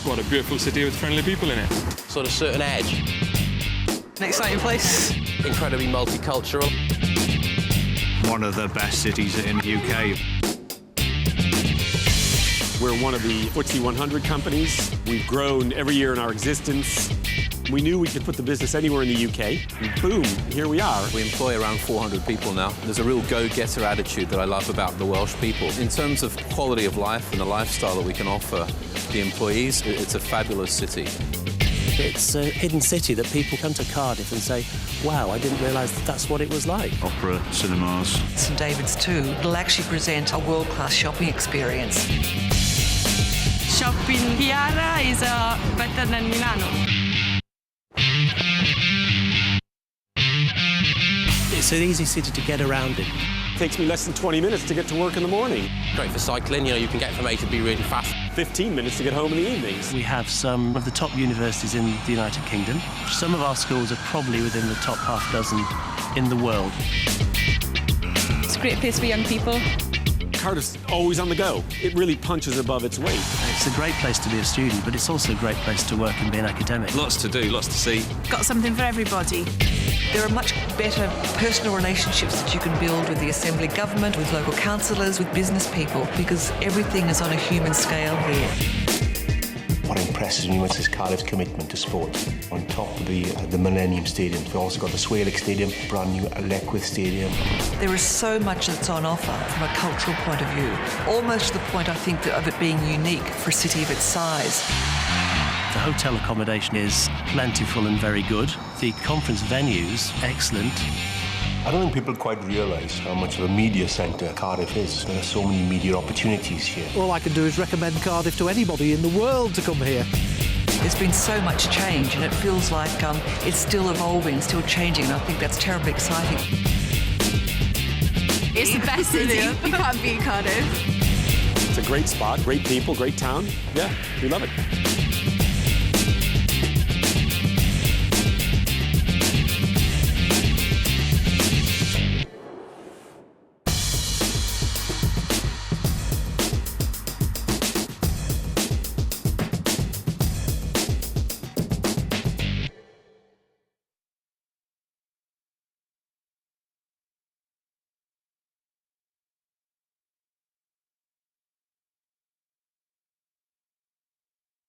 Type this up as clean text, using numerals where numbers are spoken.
What a beautiful city with friendly people in it. Sort of certain edge. An exciting place. Incredibly multicultural. One of the best cities in the UK. We're one of the FTSE 100 companies. We've grown every year in our existence. We knew we could put the business anywhere in the UK. And boom, here we are. We employ around 400 people now. There's a real go-getter attitude that I love about the Welsh people. In terms of quality of life and the lifestyle that we can offer the employees, it's a fabulous city. It's a hidden city that people come to Cardiff and say, wow, I didn't realise that's what it was like. Opera, cinemas. St David's too will actually present a world-class shopping experience. Shopping here is better than Milano. It's an easy city to get around in. It takes me less than 20 minutes to get to work in the morning. Great for cycling, you know, you can get from A to B really fast. 15 minutes to get home in the evenings. We have some of the top universities in the United Kingdom. Some of our schools are probably within the top half dozen in the world. It's a great place for young people. Cardiff's always on the go. It really punches above its weight. It's a great place to be a student, but it's also a great place to work and be an academic. Lots to do, lots to see. Got something for everybody. There are much better personal relationships that you can build with the Assembly government, with local councillors, with business people, because everything is on a human scale here. What impresses me most is Cardiff's commitment to sport. On top of the Millennium Stadium, we've also got the Swailwick Stadium, brand new Leckwith Stadium. There is so much that's on offer from a cultural point of view, almost to the point, I think, of it being unique for a city of its size. The hotel accommodation is plentiful and very good. The conference venues, excellent. I don't think people quite realise how much of a media centre Cardiff is. There are so many media opportunities here. All I can do is recommend Cardiff to anybody in the world to come here. There's been so much change, and it feels like it's still evolving, still changing, and I think that's terribly exciting. It's the best city. You can't beat Cardiff. It's a great spot, great people, great town. Yeah, we love it.